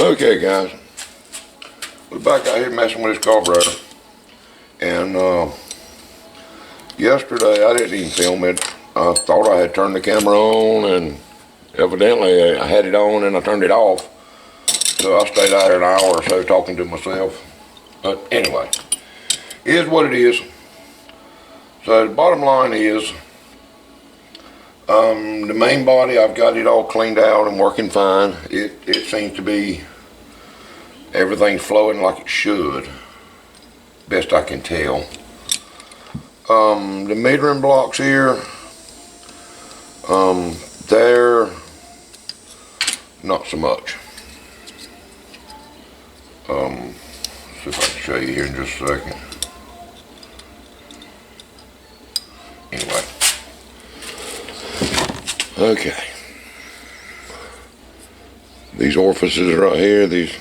Okay guys, we're back out here messing with this carburetor, and yesterday I didn't even film it. I thought I had turned the camera on, and evidently I had it on and I turned it off, so I stayed out here an hour or so talking to myself. But anyway, it is what it is. So the bottom line is, the main body, I've got it all cleaned out and working fine. It seems to be, everything's flowing like it should, best I can tell. The metering blocks here, they're not so much. See if I can show you here in just a second. Anyway. Okay. These orifices right here, these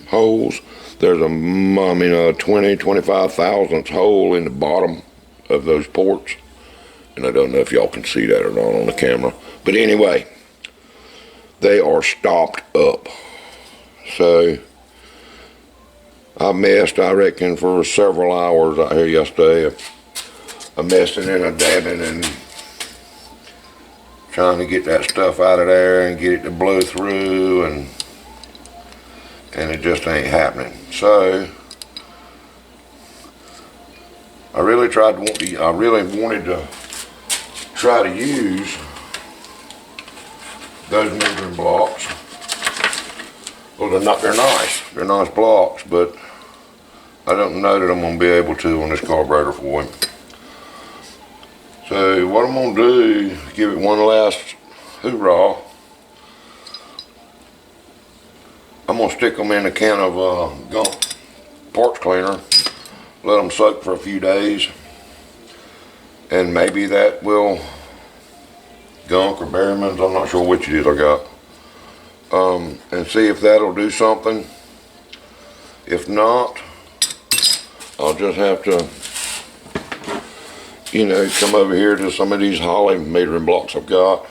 holes, there's a 20-25 thousandths hole in the bottom of those ports. And I don't know if y'all can see that or not on the camera. But anyway, they are stopped up. So I messed, I reckon, for several hours out here yesterday. I messing and a dabbing and trying to get that stuff out of there and get it to blow through, and it just ain't happening. So I really wanted to try to use those metering blocks. Well, they're nice. They're nice blocks, but I don't know that I'm going to be able to on this carburetor for him. So what I'm going to do is give it one last hoorah. I'm going to stick them in a can of gunk parts cleaner, let them soak for a few days, and maybe that will, gunk or Berryman's, I'm not sure which it is I got, and see if that'll do something. If not, I'll just have to, come over here to some of these Holly metering blocks I've got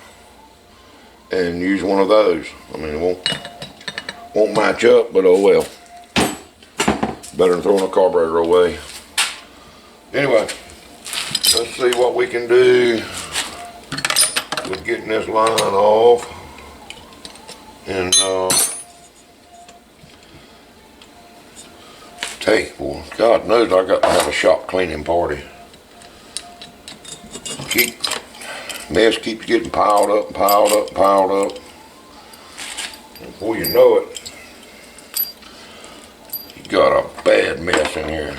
and use one of those. I mean, it won't match up, but oh well. Better than throwing a carburetor away. Anyway, let's see what we can do with getting this line off. And well, God knows I got to have a shop cleaning party. Mess keeps getting piled up and piled up and piled up. And before you know it, you got a bad mess in here.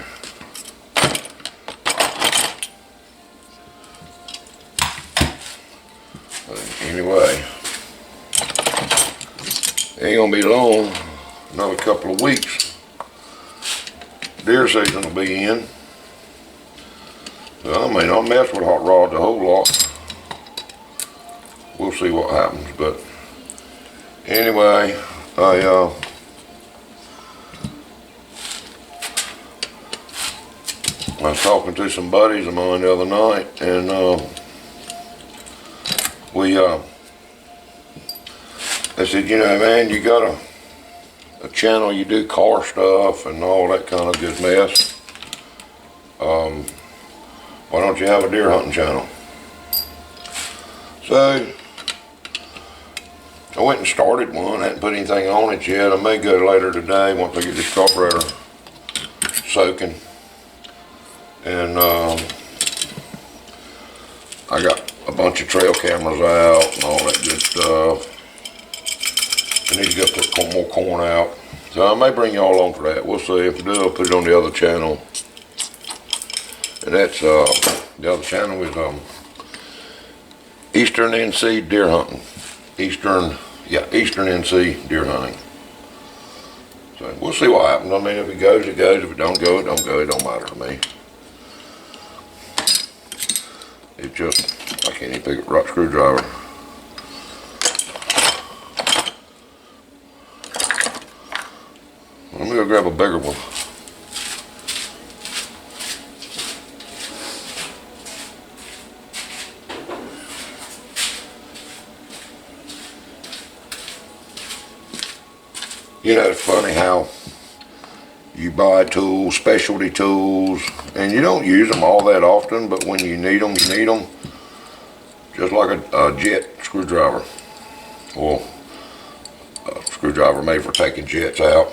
Anyway, it ain't gonna be long, another couple of weeks. Deer season will be in. So, I mean, I'll mess with hot rods a whole lot. We'll see what happens, but anyway, I was talking to some buddies of mine the other night, and they said, man, you got a channel, you do car stuff and all that kind of good mess. Why don't you have a deer hunting channel? So I went and started one. I hadn't put anything on it yet. I may go later today once I get this carburetor soaking. And I got a bunch of trail cameras out and all that good stuff. I need to go put more corn out. So I may bring y'all along for that. We'll see. If I do, I'll put it on the other channel. And that's, the other channel is Eastern NC Deer Hunting. Eastern NC Deer Hunting. So we'll see what happens. I mean, if it goes, it goes. If it don't go, it don't go. It don't matter to me. It just, I can't even pick up a rock screwdriver. Let me go grab a bigger one. You know, it's funny how you buy tools, specialty tools, and you don't use them all that often, but when you need them, you need them. Just like a jet screwdriver. Well, a screwdriver made for taking jets out.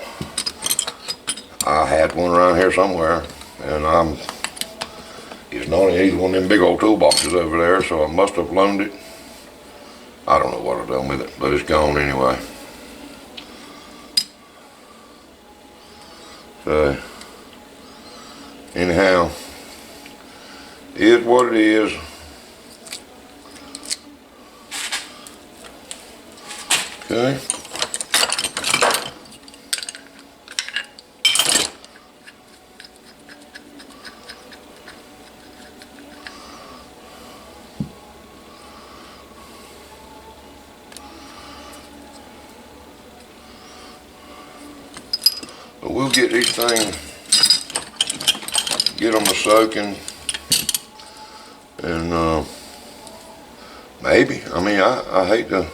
I had one around here somewhere, and it's not in either one of them big old toolboxes over there, so I must have loaned it. I don't know what I've done with it, but it's gone anyway. So, anyhow, it is what it is. Okay. But we'll get these things, get them to soaking, and maybe, I mean, I hate to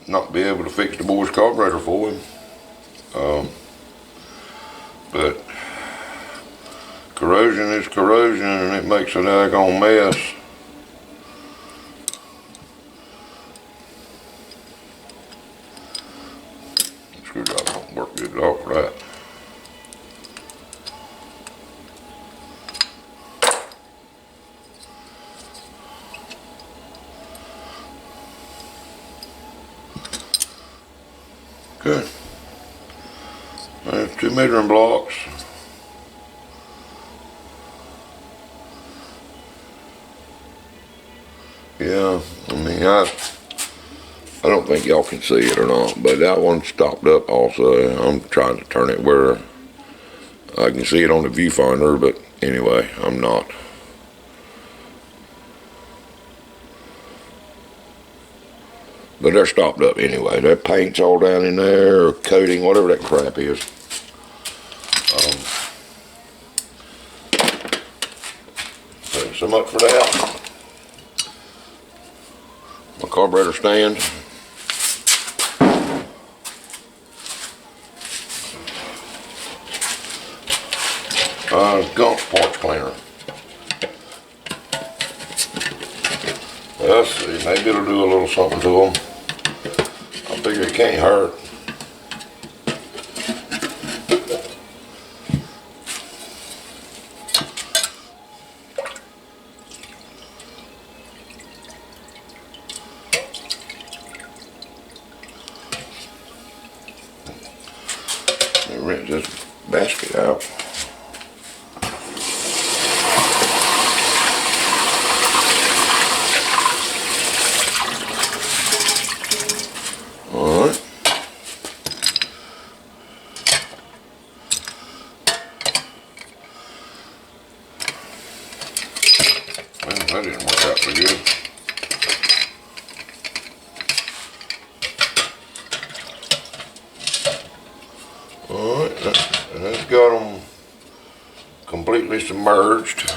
not be able to fix the boy's carburetor for him, but corrosion is corrosion, and it makes a daggone mess. Screwdriver don't work good at all for that. Good. There's 2 measuring blocks. Yeah, I mean, I don't think y'all can see it or not, but that one stopped up also. I'm trying to turn it where I can see it on the viewfinder, but anyway, I'm not. But they're stopped up anyway. That paint's all down in there, or coating, whatever that crap is. So much for that. My carburetor stand. Gunk parts cleaner. Let's see, maybe it'll do a little something to them. I figure it can't hurt. Let me rinse this basket out. That didn't work out so good. Alright, and that's got them completely submerged.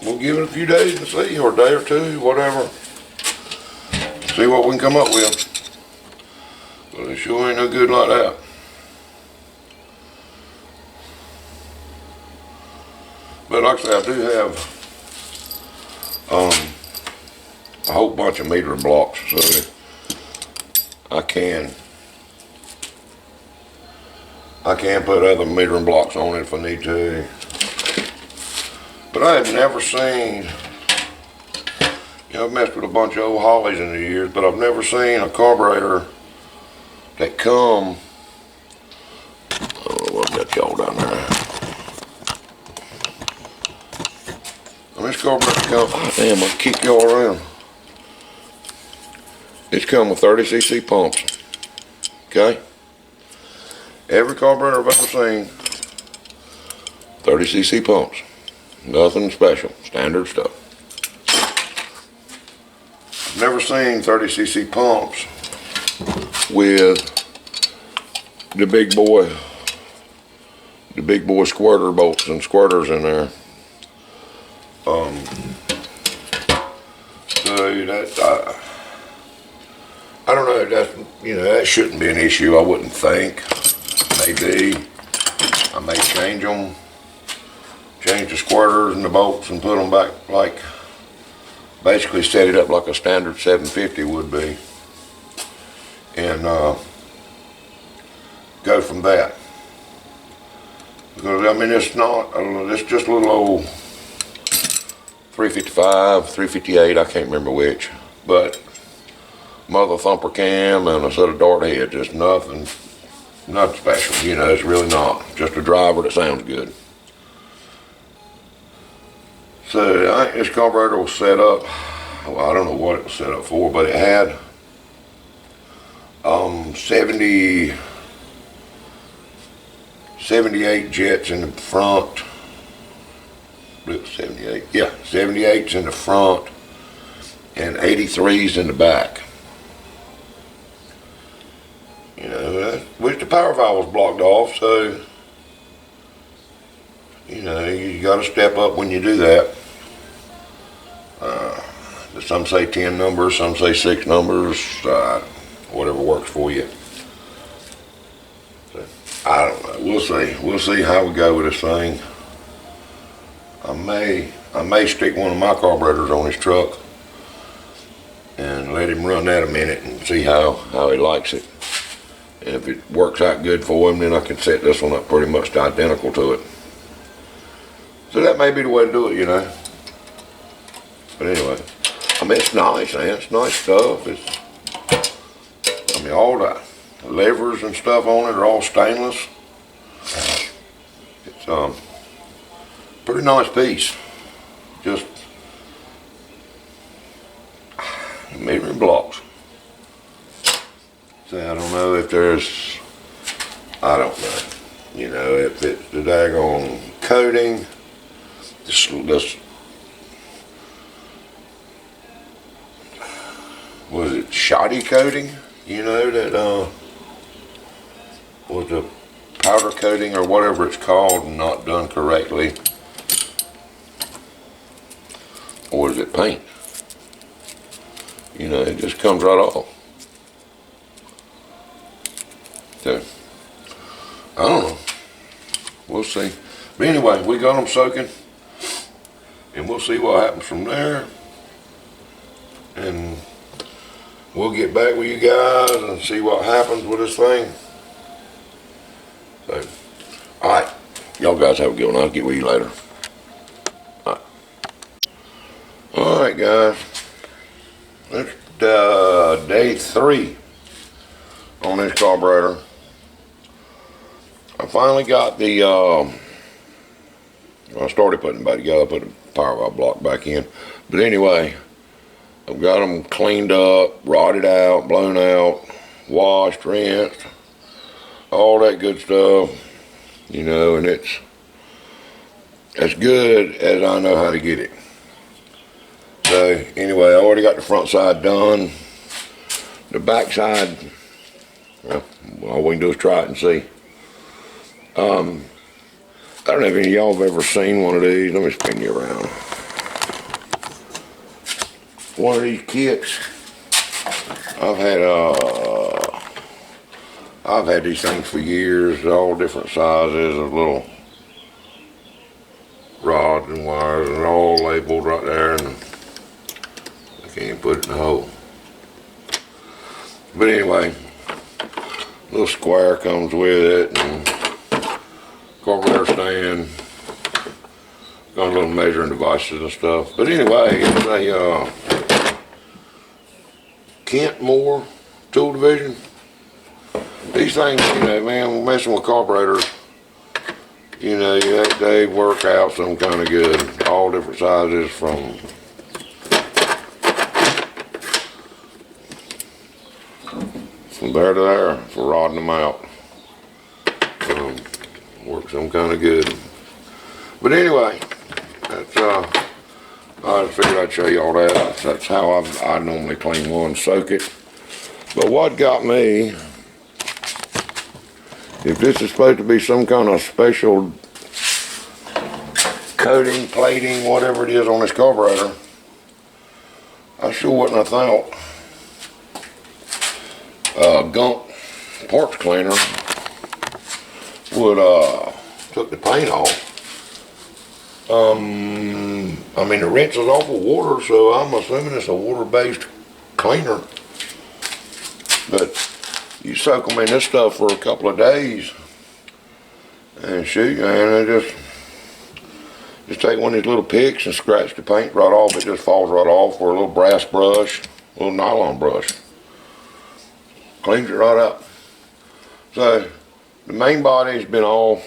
We'll give it a few days to see, or a day or two, whatever. See what we can come up with. But it sure ain't no good like that. But like I say, I do have a whole bunch of metering blocks, so I can put other metering blocks on it if I need to. But I have never seen, you know, I've messed with a bunch of old Hollies in the years, but I've never seen a carburetor that come, oh, I've got y'all down there. This carburetor come, oh, damn, I'll kick y'all around. It's come with 30cc pumps, okay? Every carburetor I've ever seen, 30cc pumps. Nothing special, standard stuff. I've never seen 30cc pumps with the big boy squirter bolts and squirters in there. So that, I don't know, that's, that shouldn't be an issue, I wouldn't think. Maybe I may change them, change the squirters and the bolts and put them back, like, basically set it up like a standard 750 would be. And go from that. Because, I mean, it's not, it's just a little old 355, 358, I can't remember which. But mother thumper cam and a set of dart heads, just nothing special, it's really not. Just a driver that sounds good. So I think this carburetor was set up, well, I don't know what it was set up for, but it had 78 jets in the front. 78, yeah, 78s in the front and 83s in the back. Which the power valve was blocked off, so you got to step up when you do that. Some say 10 numbers, some say 6 numbers, whatever works for you. So, I don't know. We'll see how we go with this thing. I may stick one of my carburetors on his truck and let him run that a minute and see how he likes it. And if it works out good for him, then I can set this one up pretty much identical to it. So that may be the way to do it, But anyway, I mean, it's nice, man. It's nice stuff. I mean, all the levers and stuff on it are all stainless. It's pretty nice piece. Just measuring blocks. So I don't know if there's, I don't know, if it's the daggone coating, this was it shoddy coating, that was the powder coating or whatever it's called not done correctly, or is it paint? It just comes right off. So, I don't know. We'll see. But anyway, we got them soaking, and we'll see what happens from there. And we'll get back with you guys and see what happens with this thing. So, alright. Y'all guys have a good one. I'll get with you later. Alright, guys. It's day 3 on this carburetor. I finally got the, I started putting them back together. I put the power valve block back in. But anyway, I've got them cleaned up, rotted out, blown out, washed, rinsed, all that good stuff, and it's as good as I know how to get it. So anyway, I already got the front side done. The back side, well, all we can do is try it and see. I don't know if any of y'all have ever seen one of these. Let me spin you around. One of these kits. I've had these things for years, all different sizes of little rods and wires, and all labeled right there, and I can't even put it in the hole. But anyway, little square comes with it, and carburetor stand, got little measuring devices and stuff. But anyway, it's a Kentmore tool division. These things, man, messing with carburetors, they work out some kind of good. All different sizes from there to there for rodding them out. Work some kind of good. But anyway, that's I just figured I'd show you all that. That's how I normally clean one, soak it. But what got me, if this is supposed to be some kind of special coating, plating, whatever it is on this carburetor, I sure wasn't, I thought. Gunk parts cleaner would took the paint off. I mean, it rinses off with water, so I'm assuming it's a water-based cleaner. But you soak them in this stuff for a couple of days, and shoot, man, it just take one of these little picks and scratch the paint right off. It just falls right off, or a little brass brush, a little nylon brush. Cleans it right up. So the main body's been all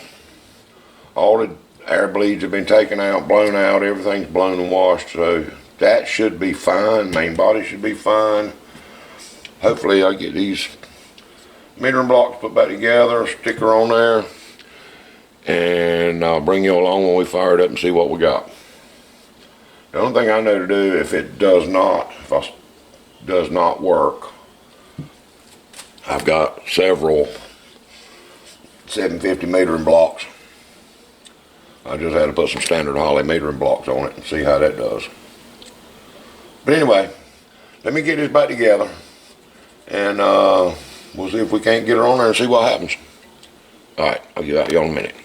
the air bleeds have been taken out, blown out, everything's blown and washed, so that should be fine. Main body should be fine. Hopefully I get these metering blocks put back together, sticker on there, and I'll bring you along when we fire it up and see what we got. The only thing I know to do, if it does not work, I've got several 750 metering blocks. I just had to put some standard Holley metering blocks on it and see how that does. But anyway, let me get this back together, and we'll see if we can't get it on there and see what happens. Alright, I'll get out to y'all in a minute.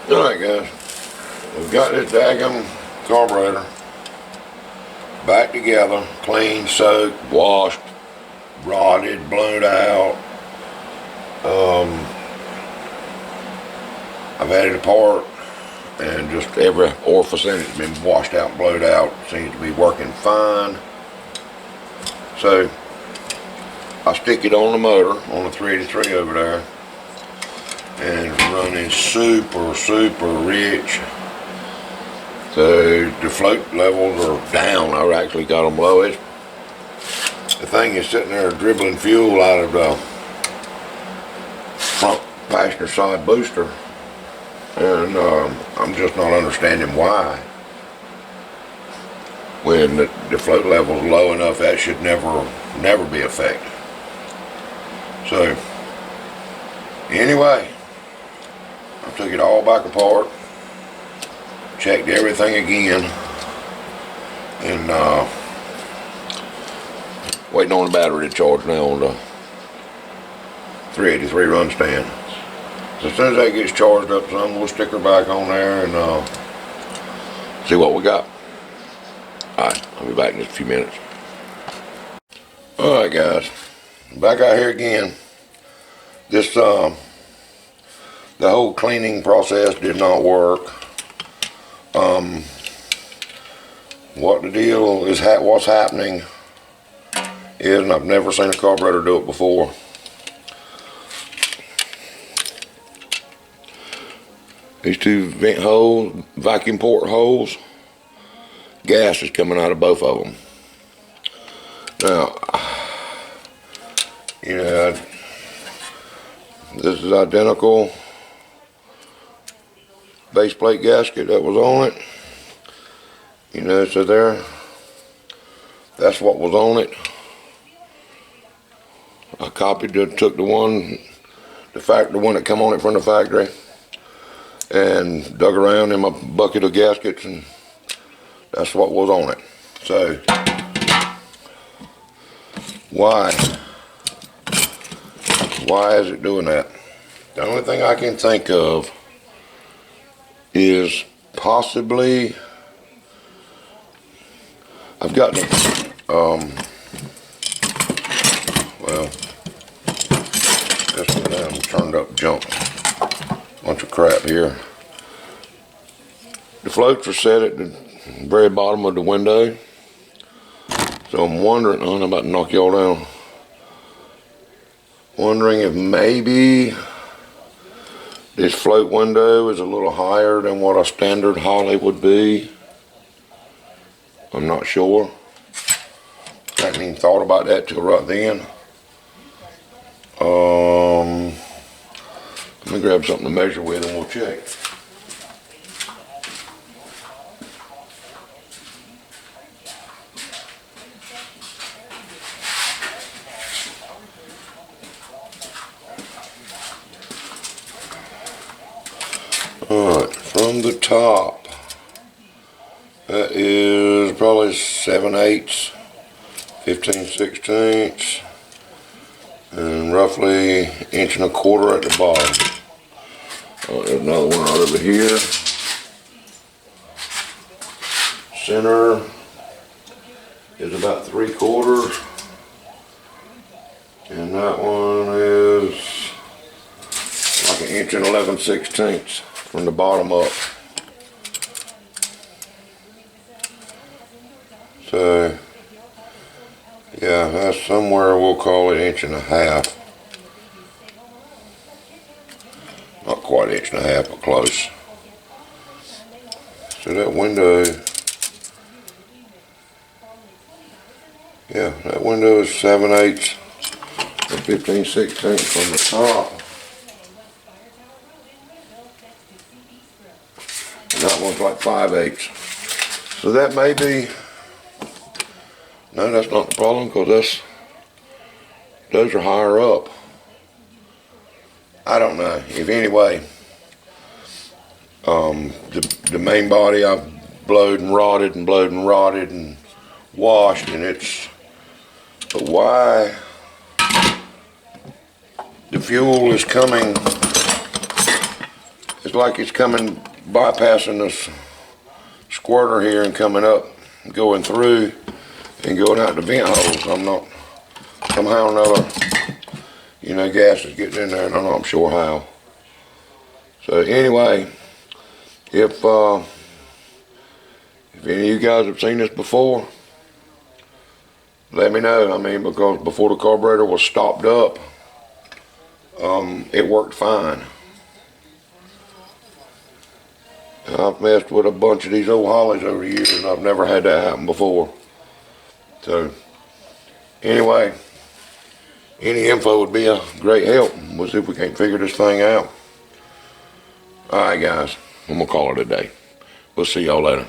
Alright guys, we've got this daggum carburetor back together, clean, soaked, washed, rotted, blown out. I've had it apart, and just every orifice in it's been washed out and blowed out. Seems to be working fine. So I stick it on the motor on the 383 over there, and it's running super rich. So the float levels are down. I've actually got them low. The thing is sitting there dribbling fuel out of the front passenger side booster, and I'm just not understanding why. When the float level's low enough, that should never be affected. So anyway, I took it all back apart, checked everything again, and waiting on the battery to charge now on the 383 run stand. So as soon as that gets charged up some, we'll stick her back on there and see what we got. Alright, I'll be back in just a few minutes. Alright guys, back out here again. This the whole cleaning process did not work. What the deal is, what's happening is, and I've never seen a carburetor do it before, these two vent holes, vacuum port holes, gas is coming out of both of them. Now, you know, this is identical base plate gasket that was on it. You know, so there, that's what was on it. I copied it, took the one that come on it from the factory, and dug around in my bucket of gaskets, and that's what was on it. So why is it doing that? The only thing I can think of is possibly I've got well, this one down, turned up junk, bunch of crap here. The floats are set at the very bottom of the window, so I'm wondering, I'm about to knock y'all down, wondering if maybe this float window is a little higher than what a standard Holley would be. I'm not sure. I hadn't even thought about that till right then. Let me grab something to measure with and we'll check. Alright, from the top, that is probably 7/8, 15/16, and roughly 1.25 inches at the bottom. There's another one right over here. Center is about 3/4, and that one is like 1.11 inches from the bottom up. So yeah, that's somewhere, we'll call it 1.5 inches. Not quite 1.5 inches, but close. So that window, yeah, that window is 7/8 and 15/16 from the top. And that one's like 5/8. So that may be, no, that's not the problem, because those are higher up. I don't know. If anyway, the main body I've blowed and rotted and washed, and but why the fuel is coming, it's like it's coming, bypassing this squirter here and coming up, going through and going out the vent holes. I'm not, somehow or another, you know, gas is getting in there, and I'm not sure how. So anyway, if any of you guys have seen this before, let me know. I mean, because before the carburetor was stopped up, it worked fine. And I've messed with a bunch of these old Hollies over the years, and I've never had that happen before. So anyway, any info would be a great help. We'll see if we can't figure this thing out. Alright guys, I'm gonna call it a day. We'll see y'all later.